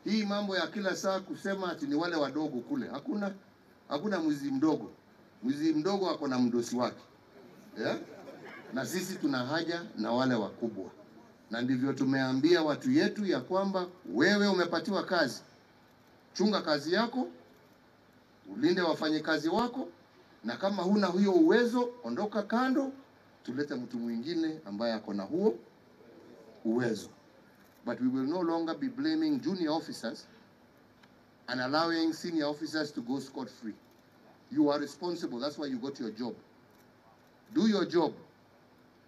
Hii mambo ya kila saa kusema ati ni wale wadogo kule. Hakuna mwizi mdogo. Mwizi mdogo ako na mdosi wake. Yeah? Na sisi tuna haja na wale wakubwa. Na ndivyo tumeambia watu yetu ya kwamba wewe umepatiwa kazi. Chunga kazi yako, ulinde wafanyikazi wako, na kama huna huyo uwezo, ondoka kando, tulete mtu mwingine ambaye ako na huo uwezo. But we will no longer be blaming junior officers and allowing senior officers to go scot-free. You are responsible. That's why you got your job. Do your job.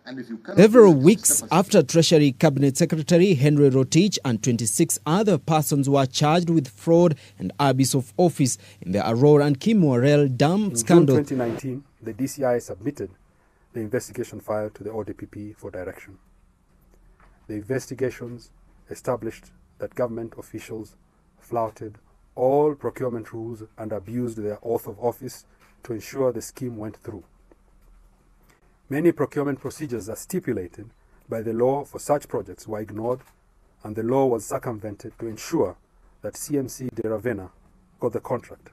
And if you cannot Several weeks after Treasury Cabinet Secretary Henry Rotich and 26 other persons were charged with fraud and abuse of office in the Arror and Kimwarer Dams scandal. In June 2019, the DCI submitted the investigation file to the ODPP for direction. The investigations established that government officials flouted all procurement rules and abused their oath of office to ensure the scheme went through. Many procurement procedures as stipulated by the law for such projects were ignored, and the law was circumvented to ensure that CMC de Ravenna got the contract.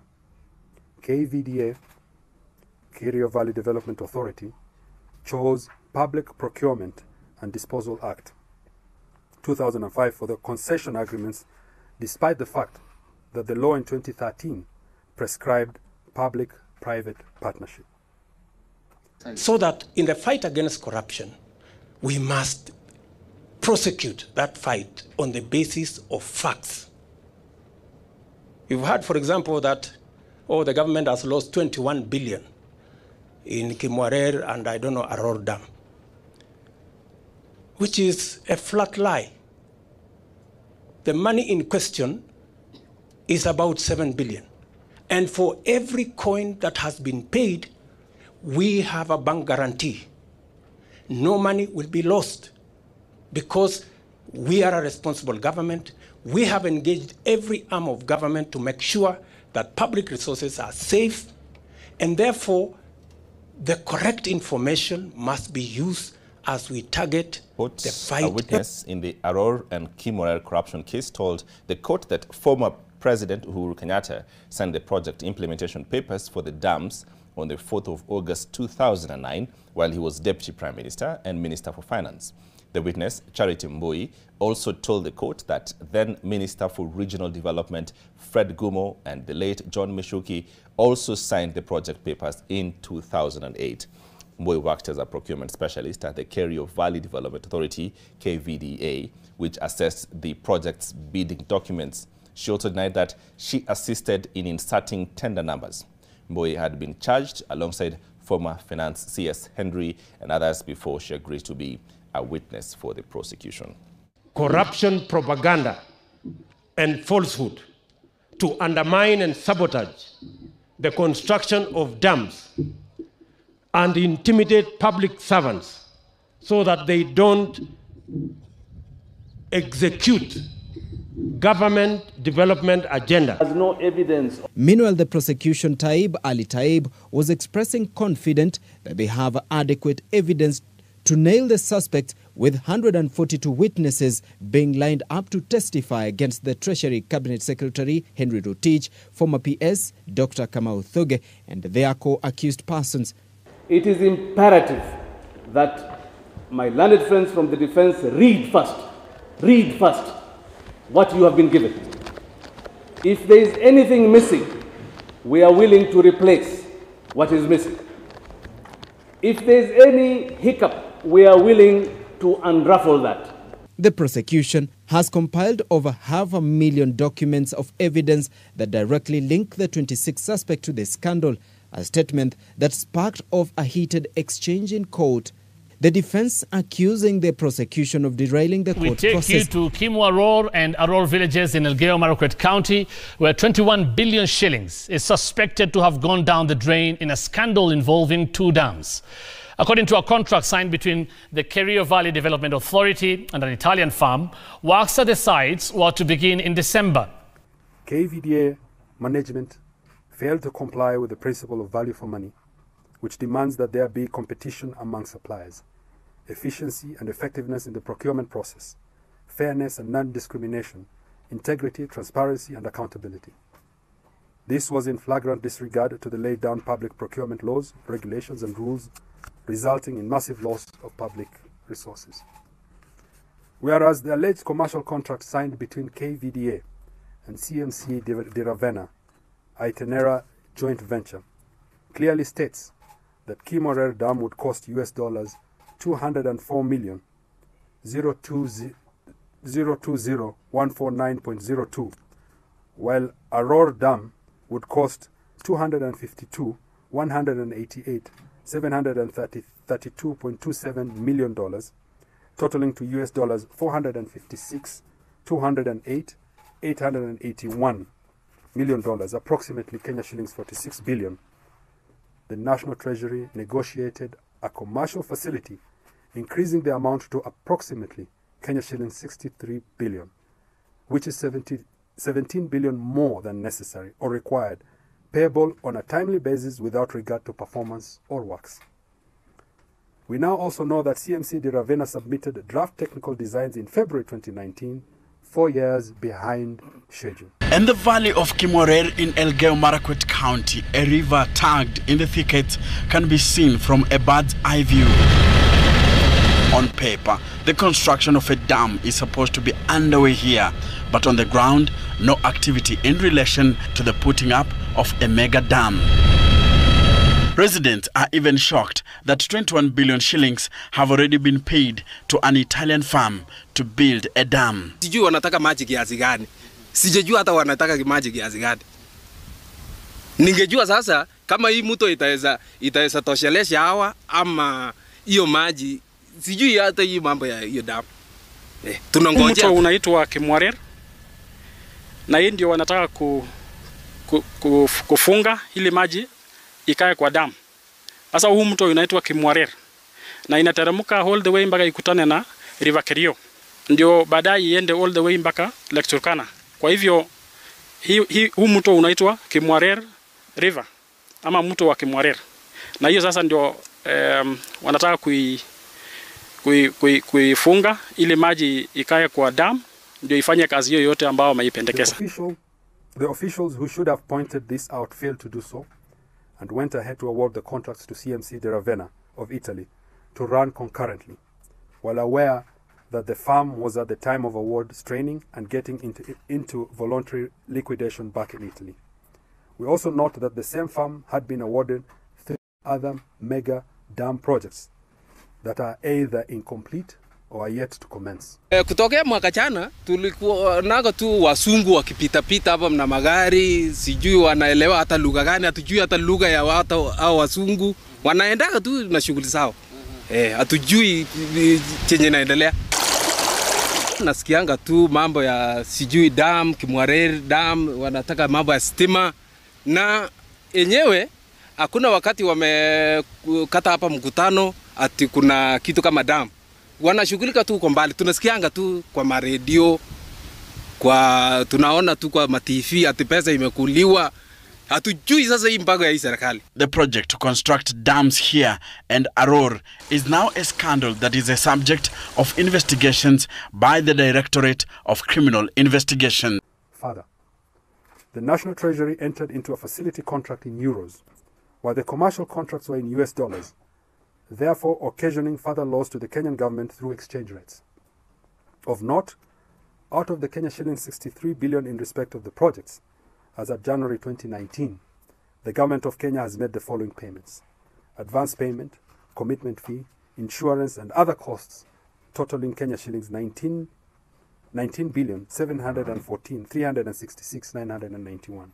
KVDA, Kerio Valley Development Authority, chose Public Procurement and Disposal Act 2005 for the concession agreements, despite the fact that the law in 2013 prescribed public-private partnership. So that in the fight against corruption, we must prosecute that fight on the basis of facts. You've heard, for example, that, the government has lost 21 billion in Kimwarer and Arror Dam, which is a flat lie. The money in question is about 7 billion. And for every coin that has been paid, we have a bank guarantee. No money will be lost because we are a responsible government. We have engaged every arm of government to make sure that public resources are safe, and therefore the correct information must be used as we target the fight. A witness in the Arror and Kimwarer corruption case told the court that former President Uhuru Kenyatta signed the project implementation papers for the dams on the 4th of August 2009 while he was Deputy Prime Minister and Minister for Finance. The witness, Charity Mbui, also told the court that then Minister for Regional Development Fred Gumo and the late John Mishuki also signed the project papers in 2008. Mbui worked as a procurement specialist at the Kerio Valley Development Authority, KVDA, which assessed the project's bidding documents. She also denied that she assisted in inserting tender numbers. Mbui had been charged alongside former Finance CS Henry and others before she agreed to be a witness for the prosecution. Corruption, propaganda, and falsehood to undermine and sabotage the construction of dams and intimidate public servants so that they don't execute government development agenda. There's no evidence. Meanwhile, the prosecution, Ali Taib, was expressing confident that they have adequate evidence to nail the suspect, with 142 witnesses being lined up to testify against the Treasury Cabinet Secretary Henry Rotich, former PS Dr. Kamau Thoge, and their co-accused persons. It is imperative that my learned friends from the defense read first what you have been given. If there is anything missing, we are willing to replace what is missing. If there is any hiccup, we are willing to unravel that. The prosecution has compiled over 500,000 documents of evidence that directly link the 26 suspects to the scandal, a statement that sparked off a heated exchange in court. The defense accusing the prosecution of derailing the court process. We take you to Kimwarer and Arror villages in Elgeyo-Marakwet County, where 21 billion shillings is suspected to have gone down the drain in a scandal involving 2 dams. According to a contract signed between the Kerio Valley Development Authority and an Italian firm, works at the sites were to begin in December. KVDA management failed to comply with the principle of value for money, which demands that there be competition among suppliers, efficiency and effectiveness in the procurement process, fairness and non-discrimination integrity, transparency, and accountability. This was in flagrant disregard to the laid down public procurement laws, regulations, and rules, resulting in massive loss of public resources. Whereas the alleged commercial contract signed between KVDA and CMC de Ravenna, Itenera joint venture, clearly states that Kimwarer Dam would cost US dollars 204,020,149.02, while Arror Dam would cost 252,188,732.27 million dollars, totaling to US dollars 456,208,881 million dollars, approximately Kenya shillings 46 billion. The National Treasury negotiated a commercial facility, increasing the amount to approximately Kenya shillings 63 billion, which is 17 billion more than necessary or required, payable on a timely basis without regard to performance or works. We now also know that CMC de Ravenna submitted draft technical designs in February 2019, 4 years behind schedule. In the valley of Kimwarer in Elgeyo Marakwet County, a river tagged in the thicket can be seen from a bird's eye view. On paper, the construction of a dam is supposed to be underway here, but on the ground, no activity in relation to the putting up of a mega dam. Residents are even shocked that 21 billion shillings have already been paid to an Italian firm to build a dam. Sijui wanataka maji kiasi gani. Sijajua hata wanataka maji kiasi gani. Ningejua sasa kama hii mto itaweza toshelesha hawa ama hiyo maji. Sijui hata hii mambo ya hiyo dam. Tunangojea. Mto unaitwa Kimwarer. Na hii ndio wanataka kufunga ili maji ikae kwa dam. Sasa huu mto unaitwa Kimwarer na inateremka all the way mpaka ikutane na River Kerio, ndio baadaye iende all the way mpaka Lake Turkana. Kwa hivyo huu mto unaitwa Kimwarer River ama mto wa Kimwarer, na hiyo sasa ndio wanataka kuifunga ili maji ikae kwa dam ndio ifanye kazi hiyo yote ambao wameipendekeza. The officials who should have pointed this out failed to do so and went ahead to award the contracts to CMC de Ravenna of Italy to run concurrently, while aware that the firm was at the time of award straining and getting into voluntary liquidation back in Italy. We also note that the same firm had been awarded 3 other mega dam projects that are either incomplete or are yet to commence. Kutokea mwaka jana tulikuwa naga tu wasungu wakipita hapa na magari, sijui wanaelewa hata lugha gani, hatujui hata lugha ya watu au wasungu, wanaendaga tu na shughuli zao. Hatujui chenye inaendelea. Nasikianga tu mambo ya sijui dam, Kimwarer dam, wanataka mambo ya stima, na enyewe hakuna wakati wamekata hapa mkutano ati kuna kitu kama dam. Wanashughulika tu kwa mbali, tunasikianga tu kwa maredio, tunaona tu kwa mativi ati pesa imekuliwa. Hatujui sasa hii mpango ya hii serikali. The project to construct dams here and Arror is now a scandal that is a subject of investigations by the Directorate of Criminal Investigation. Further, the National Treasury entered into a facility contract in euros, while the commercial contracts were in US dollars, therefore occasioning further loss to the Kenyan government through exchange rates. Of note, out of the Kenya shilling 63 billion in respect of the projects, as of January 2019, the government of Kenya has made the following payments: advance payment, commitment fee, insurance and other costs totaling Kenya shillings 19,714,366,991.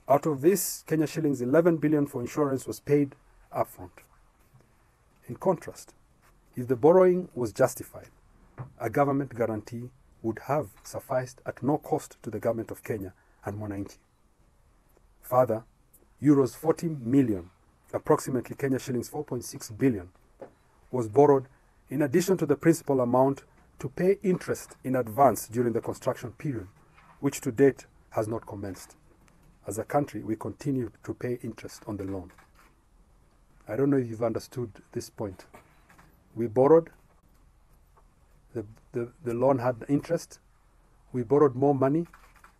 Out of this, Kenya shillings 11 billion for insurance was paid upfront. In contrast, if the borrowing was justified, a government guarantee would have sufficed at no cost to the government of Kenya and Mwananchi. Further, euros 40 million, approximately Kenya shillings 4.6 billion, was borrowed in addition to the principal amount to pay interest in advance during the construction period, which to date has not commenced. As a country, we continue to pay interest on the loan. I don't know if you've understood this point. We borrowed, the loan had interest, we borrowed more money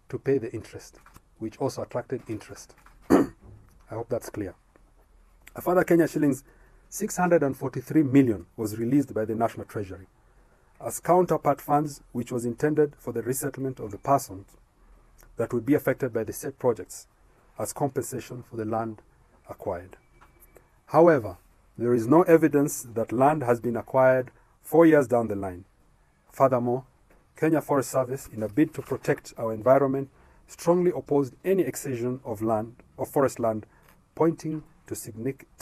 to pay the interest, which also attracted interest. I hope that's clear. A further Kenya shillings 643 million was released by the National Treasury as counterpart funds, which was intended for the resettlement of the persons that would be affected by the said projects as compensation for the land acquired. However, there is no evidence that land has been acquired 4 years down the line. Furthermore, Kenya Forest Service, in a bid to protect our environment, strongly opposed any excision of land or forest land, pointing to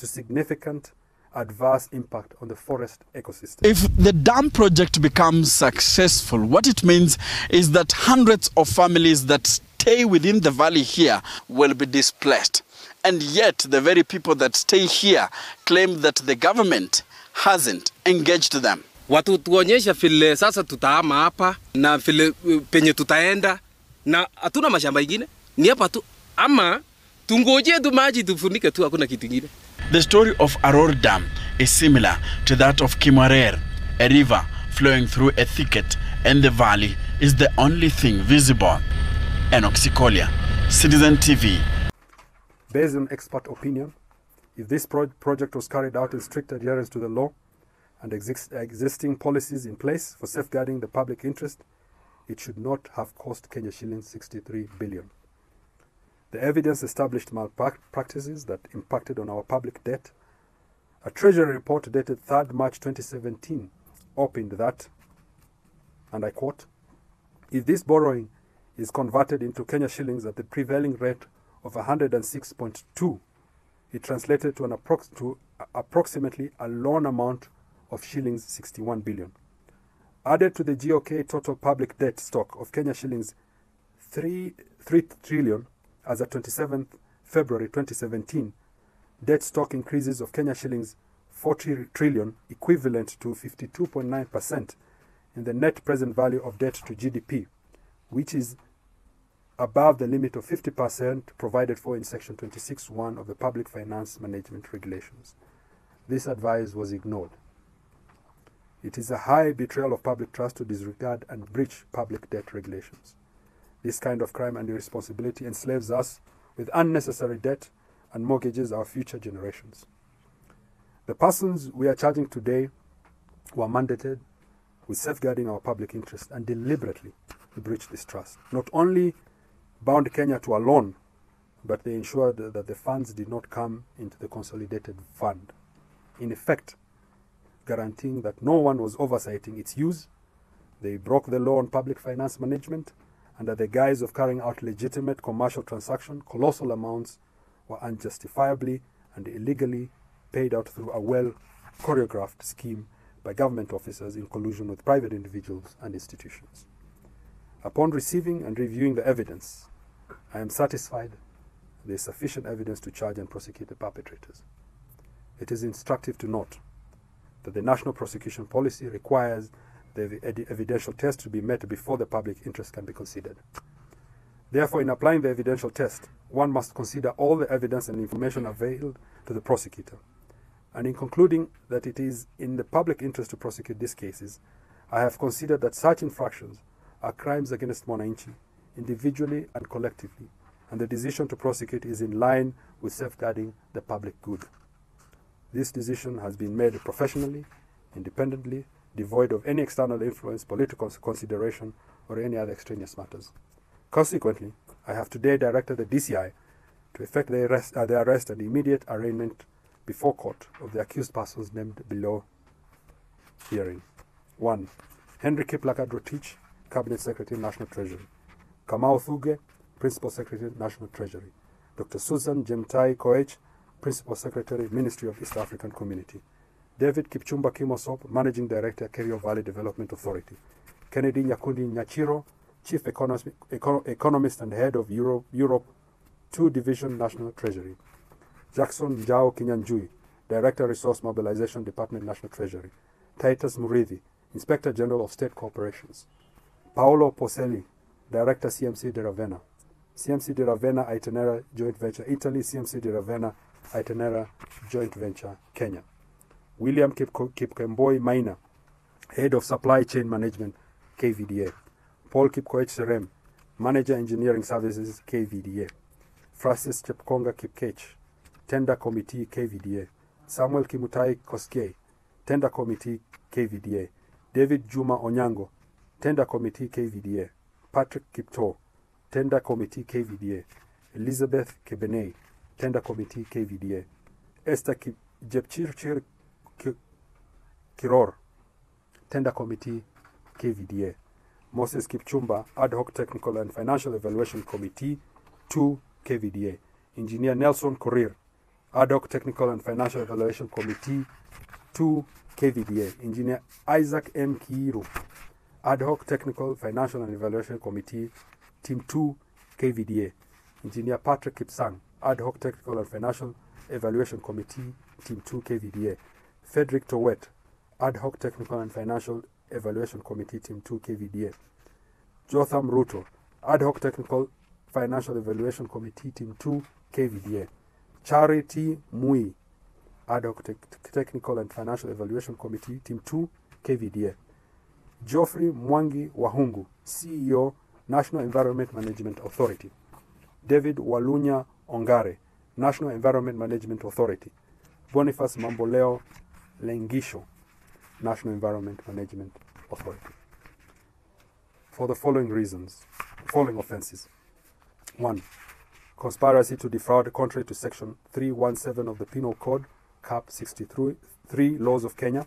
significant adverse impact on the forest ecosystem. If the dam project becomes successful, what it means is that hundreds of families that stay within the valley here will be displaced. And yet, the very people that stay here claim that the government hasn't engaged them. Watu tuonyesha vile sasa tutahama hapa na vile penye tutaenda na hatuna mashamba ingine. Ni hapa tu ama tungoje tu maji tufunike tu, hakuna kitu kingine. The story of Arror Dam is similar to that of Kimwarer, a river flowing through a thicket, and the valley is the only thing visible. Enoxikolia, Citizen TV. Based on expert opinion, if this project was carried out in strict adherence to the law and existing policies in place for safeguarding the public interest, it should not have cost Kenya shillings 63 billion. The evidence established malpractices that impacted on our public debt. A Treasury report dated 3rd March 2017 opened that, and I quote, if this borrowing is converted into Kenya shillings at the prevailing rate of 106.2, it translated to approximately a loan amount of shillings 61 billion. Added to the GOK total public debt stock of Kenya shillings 3 trillion as of 27th February 2017, debt stock increases of Kenya shillings 40 trillion, equivalent to 52.9% in the net present value of debt to GDP, which is above the limit of 50% provided for in Section 26(1) of the Public Finance Management Regulations. This advice was ignored. It is a high betrayal of public trust to disregard and breach public debt regulations. This kind of crime and irresponsibility enslaves us with unnecessary debt and mortgages our future generations. The persons we are charging today were mandated with safeguarding our public interest and deliberately breached this trust. Not only bound Kenya to a loan, but they ensured that the funds did not come into the consolidated fund, in effect guaranteeing that no one was oversighting its use. They broke the law on public finance management. Under the guise of carrying out legitimate commercial transactions, colossal amounts were unjustifiably and illegally paid out through a well-choreographed scheme by government officers in collusion with private individuals and institutions. Upon receiving and reviewing the evidence, I am satisfied there is sufficient evidence to charge and prosecute the perpetrators. It is instructive to note that the national prosecution policy requires the evidential test to be met before the public interest can be considered. Therefore, in applying the evidential test, one must consider all the evidence and information available to the prosecutor. And in concluding that it is in the public interest to prosecute these cases, I have considered that such infractions are crimes against Mwananchi, individually and collectively, and the decision to prosecute is in line with safeguarding the public good. This decision has been made professionally, independently, devoid of any external influence, political consideration, or any other extraneous matters. Consequently, I have today directed the DCI to effect the arrest and immediate arraignment before court of the accused persons named below hearing. 1. Henry Kiplagat Rotich, Cabinet Secretary, National Treasury. Kamau Thuge, Principal Secretary, National Treasury. Dr. Susan Jemtai Koech, Principal Secretary, Ministry of East African Community. David Kipchumba Kimosop, Managing Director, Kerio Valley Development Authority. Kennedy Nyakundi Nyachiro, Chief Economist and Head of Europe 2 Division, National Treasury. Jackson Njao Kinyanjui, Director, Resource Mobilization Department, National Treasury. Titus Murithi, Inspector General of State Corporations. Paolo Poselli, Director, CMC de Ravenna. CMC de Ravenna Itinerary Joint Venture Italy, CMC de Ravenna Itinerary Joint Venture Kenya. William Kipkemboi Maina, Head of Supply Chain Management, KVDA. Paul Kipkoech Serem, Manager Engineering Services, KVDA. Francis Chepkonga Kipkech, Tender Committee, KVDA. Samuel Kimutai Koskei, Tender Committee, KVDA. David Juma Onyango, Tender Committee, KVDA. Patrick Kipto, Tender Committee, KVDA. Elizabeth Kebenei, Tender Committee, KVDA. Esther Jepchirchir Kiror, Tender Committee, KVDA. Moses Kipchumba, Ad Hoc Technical and Financial Evaluation Committee, 2, KVDA. Engineer Nelson Korir, Ad Hoc Technical and Financial Evaluation Committee, 2, KVDA. Engineer Isaac M. Kiiru, Ad Hoc Technical, Financial and Evaluation Committee, Team 2, KVDA. Engineer Patrick Kipsang, Ad Hoc Technical and Financial Evaluation Committee, Team 2, KVDA. Frederick Towet, Ad Hoc Technical and Financial Evaluation Committee, Team 2, KVDA. Jotham Ruto, Ad Hoc Technical Financial Evaluation Committee, Team 2, KVDA. Charity Mui, Ad Hoc Technical and Financial Evaluation Committee, Team 2, KVDA. Geoffrey Mwangi Wahungu, CEO, National Environment Management Authority. David Walunya Ongare, National Environment Management Authority. Boniface Mamboleo Lengisho, National Environment Management Authority. For the following offenses. 1. Conspiracy to defraud contrary to Section 317 of the Penal Code, Cap 63, Laws of Kenya.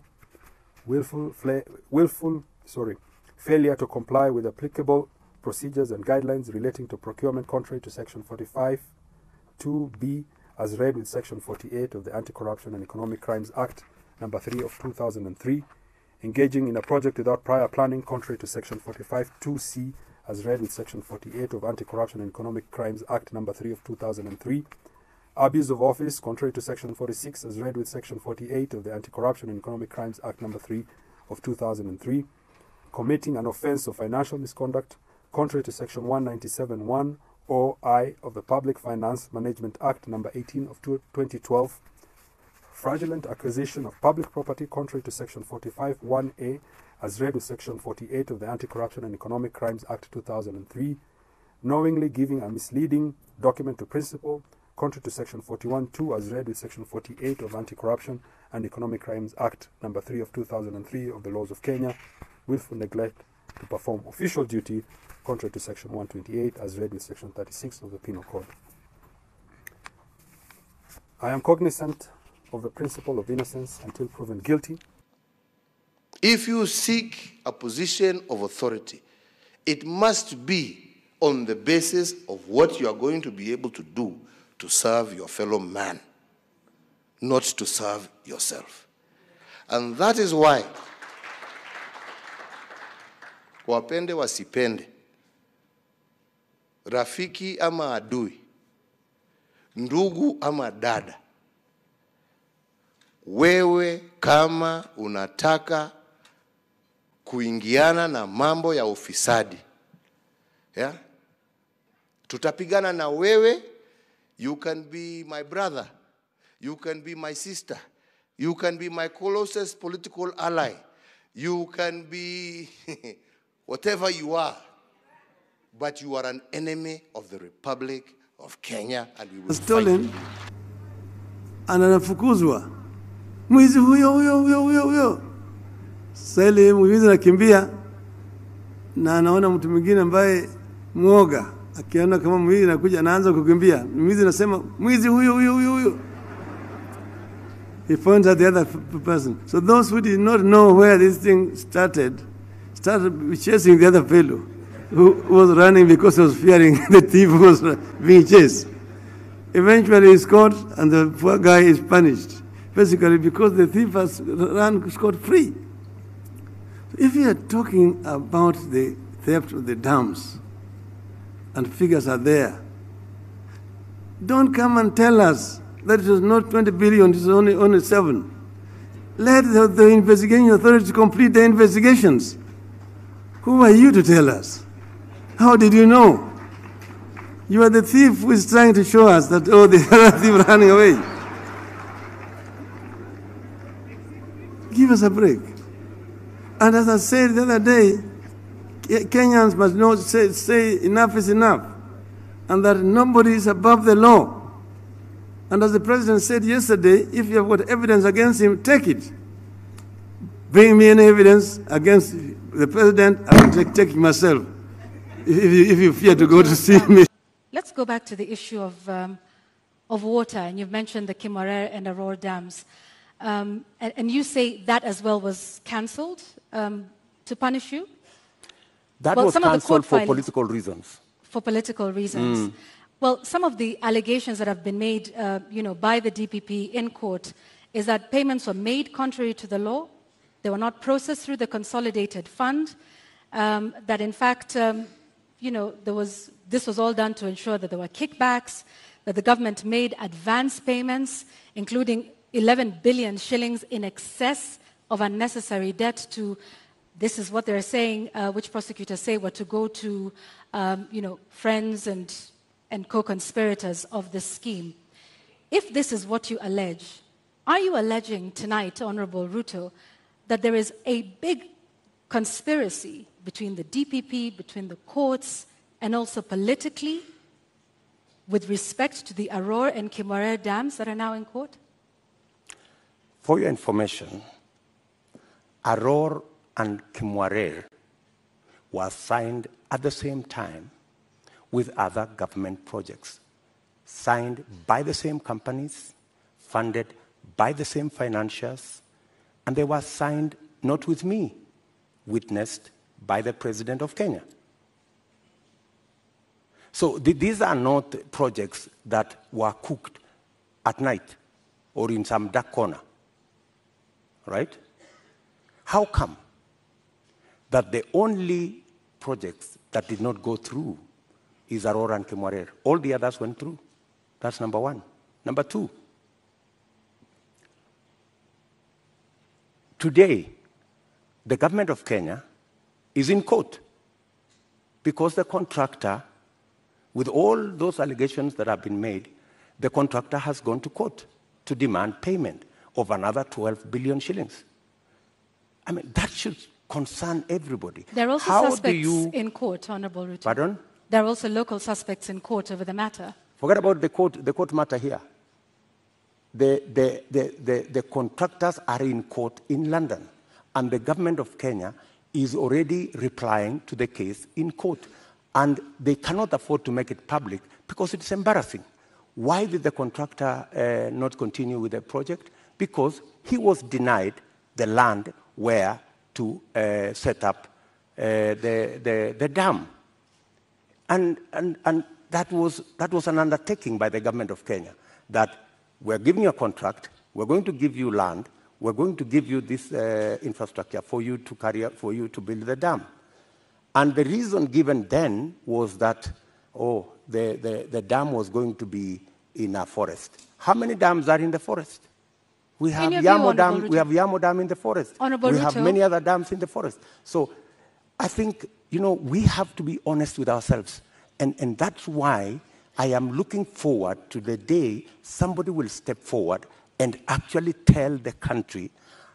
Failure to comply with applicable procedures and guidelines relating to procurement contrary to Section 45, 2B, as read with Section 48 of the Anti-Corruption and Economic Crimes Act, Number 3 of 2003. Engaging in a project without prior planning contrary to Section 45, 2C, as read with Section 48 of Anti-Corruption and Economic Crimes Act Number 3 of 2003. Abuse of office contrary to Section 46, as read with Section 48 of the Anti-Corruption and Economic Crimes Act Number 3 of 2003. Committing an offense of financial misconduct contrary to Section 197(1) or I of the Public Finance Management Act Number 18 of 2012. Fraudulent acquisition of public property contrary to Section 45(1)(a), as read with Section 48 of the Anti-Corruption and Economic Crimes Act 2003. Knowingly giving a misleading document to principal contrary to Section 41(2), as read with Section 48 of Anti-Corruption and Economic Crimes Act Number 3 of 2003 of the Laws of Kenya. Willful neglect to perform official duty contrary to Section 128, as read with Section 36 of the Penal Code. I am cognizant of the principle of innocence until proven guilty. If you seek a position of authority, it must be on the basis of what you are going to be able to do to serve your fellow man, not to serve yourself. And that is why, wapende wasipende, rafiki ama adui, ndugu ama dada, wewe kama unataka kuingiana na mambo ya ufisadi, tutapigana na wewe. You can be my brother, you can be my sister, you can be my closest political ally, you can be whatever you are, but you are an enemy of the Republic of Kenya, and we will stolen fight you. Anafukuzwa mwizi huyo. Sasa mwizi anakimbia na anaona mtu mwingine ambaye muoga, akiona kama mwizi anakuja anaanza kukimbia. Mwizi anasema mwizi huyo. He points at the other person. So those who did not know where this thing started chasing the other fellow who was running because he was fearing the thief who was being chased. Eventually he's caught and the poor guy is punished. Basically because the thief has run scot-free. If you are talking about the theft of the dams, and figures are there, don't come and tell us that it was not 20 billion, it was only 7. Let the investigating authorities complete the investigations. Who are you to tell us? How did you know? You are the thief who is trying to show us that, oh, the other thief running away. Give us a break. And as I said the other day, Kenyans must know, say enough is enough, and that nobody is above the law. And as the president said yesterday, if you have got evidence against him, take it. Bring me any evidence against the president, I will take it myself, if you fear to go to see me. Let's go back to the issue of water, and you've mentioned the Kimwarer and Arror dams. And you say that as well was cancelled to punish you? That was cancelled for political reasons. For political reasons. Well, some of the allegations that have been made by the DPP in court is that payments were made contrary to the law, they were not processed through the consolidated fund, that in fact, this was all done to ensure that there were kickbacks, that the government made advance payments, including 11 billion shillings in excess of unnecessary debt to, this is what they're saying, which prosecutors say were to go to, friends and co-conspirators of this scheme. If this is what you allege, are you alleging tonight, Honorable Ruto, that there is a big conspiracy between the DPP, between the courts, and also politically with respect to the Arror and Kimwarer dams that are now in court? For your information, Arror and Kimwarer was signed at the same time with other government projects, signed by the same companies, funded by the same financiers, and they were signed not with me, witnessed by the President of Kenya. So these are not projects that were cooked at night or in some dark corner, right? How come that the only projects that did not go through is Arror and Kimwarer? All the others went through. That's number one. Number two, today, the government of Kenya is in court because the contractor, with all those allegations that have been made, the contractor has gone to court to demand payment of another 12 billion shillings. I mean, that should concern everybody. There are also suspects in court, Honorable Ruto. Pardon? There are also local suspects in court over the matter. Forget about the court matter here. The contractors are in court in London, and the government of Kenya is already replying to the case in court. And they cannot afford to make it public because it's embarrassing. Why did the contractor not continue with the project? Because he was denied the land where to set up the dam. And that was an undertaking by the government of Kenya, that we're giving you a contract, we're going to give you land, we're going to give you this infrastructure for you to carry out, for you to build the dam. And the reason given then was that, the dam was going to be in a forest. How many dams are in the forest? We have Yamo Dam. We have Yamo Dam in the forest. We have many other dams in the forest. So I think, we have to be honest with ourselves. And that's why I am looking forward to the day somebody will step forward and actually tell the country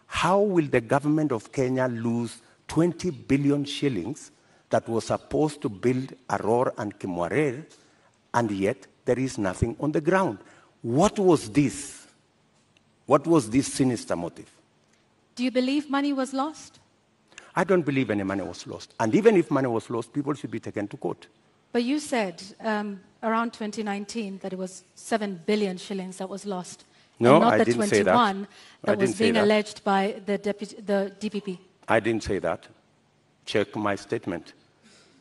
how will the government of Kenya lose 20 billion shillings that was supposed to build Arror and Kimwarer, and yet there is nothing on the ground. What was this? What was this sinister motive? Do you believe money was lost? I don't believe any money was lost. And even if money was lost, people should be taken to court. But you said around 2019 that it was 7 billion shillings that was lost. No, and not I the didn't say that. 21 that was being alleged by the DPP. I didn't say that. Check my statement.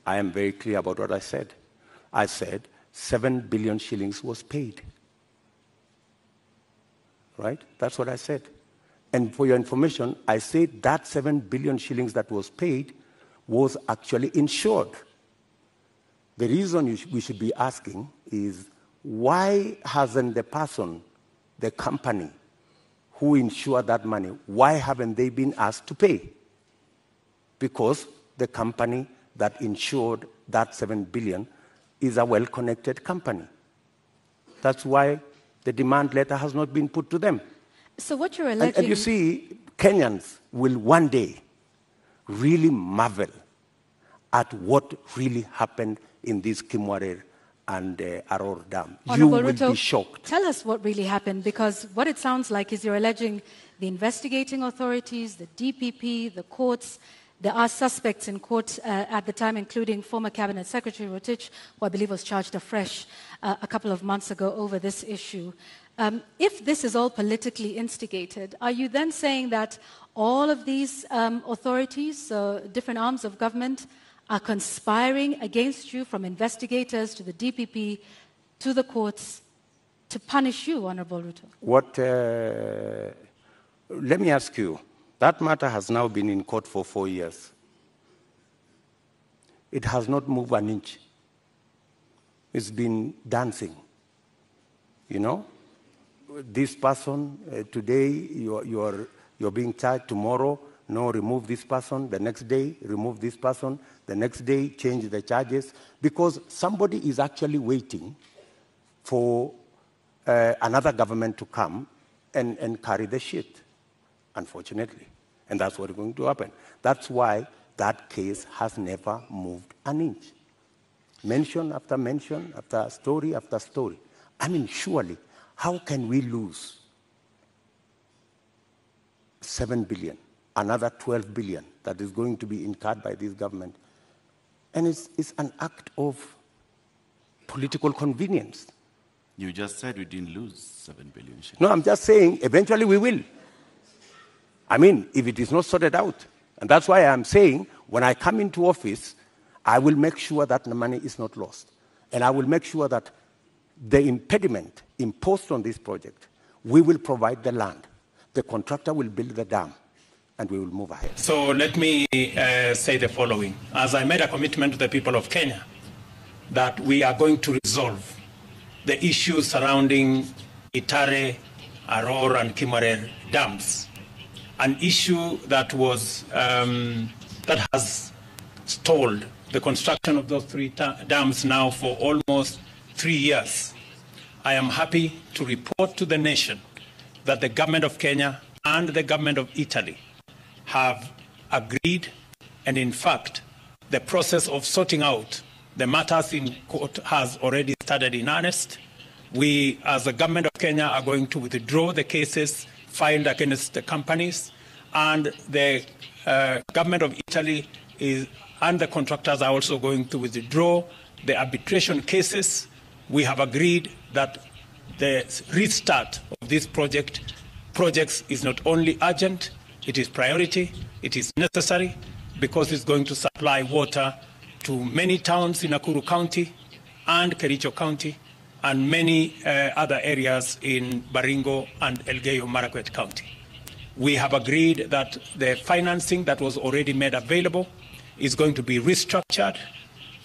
I am very clear about what I said. I said 7 billion shillings was paid. Right? That's what I said. And for your information, I said that 7 billion shillings that was paid was actually insured. The reason we should be asking is, why hasn't the person, the company who insured that money, why haven't they been asked to pay? Because the company that insured that 7 billion is a well-connected company. That's why the demand letter has not been put to them. So what you're alleging... And you see, Kenyans will one day really marvel at what really happened in this Kimwarer and Arror Dam. Honorable You will Ruto, be shocked. Tell us what really happened, because what it sounds like is you're alleging the investigating authorities, the DPP, the courts. There are suspects in court at the time, including former Cabinet Secretary Rotich, who I believe was charged afresh a couple of months ago over this issue. If this is all politically instigated, are you then saying that all of these authorities, different arms of government, are conspiring against you, from investigators to the DPP to the courts, to punish you, Honorable Ruto? Let me ask you, that matter has now been in court for 4 years. It has not moved an inch. It's been dancing. You know, this person, today you're being charged, tomorrow, no, remove this person, the next day, remove this person, the next day, change the charges, because somebody is actually waiting for another government to come and carry the shit, unfortunately. And that's what's going to happen. That's why that case has never moved an inch. Mention after mention, after story after story. I mean, surely, how can we lose 7 billion, another 12 billion that is going to be incurred by this government? And it's an act of political convenience. You just said we didn't lose 7 billion. No, I'm just saying eventually we will. I mean, if it is not sorted out. And that's why I'm saying when I come into office, I will make sure that the money is not lost. And I will make sure that the impediment imposed on this project, we will provide the land. The contractor will build the dam, and we will move ahead. So let me say the following. As I made a commitment to the people of Kenya that we are going to resolve the issues surrounding Itare, Arror and Kimwarer Dams, an issue that was that has stalled the construction of those 3 dams now for almost 3 years. I am happy to report to the nation that the government of Kenya and the government of Italy have agreed, and in fact, the process of sorting out the matters in court has already started in earnest. We, as the government of Kenya, are going to withdraw the cases filed against the companies, and the government of Italy and the contractors are also going to withdraw the arbitration cases. We have agreed that the restart of this projects is not only urgent, it is priority, it is necessary, because it's going to supply water to many towns in Nakuru County and Kericho County and many other areas in Baringo and Elgeyo Marakwet County. We have agreed that the financing that was already made available is going to be restructured,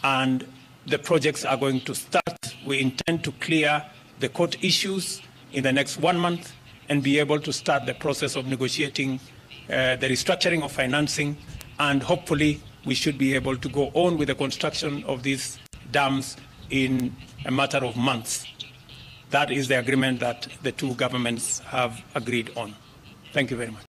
and the projects are going to start. We intend to clear the court issues in the next 1 month and be able to start the process of negotiating the restructuring of financing, and hopefully we should be able to go on with the construction of these dams in a matter of months. That is the agreement that the 2 governments have agreed on. Thank you very much.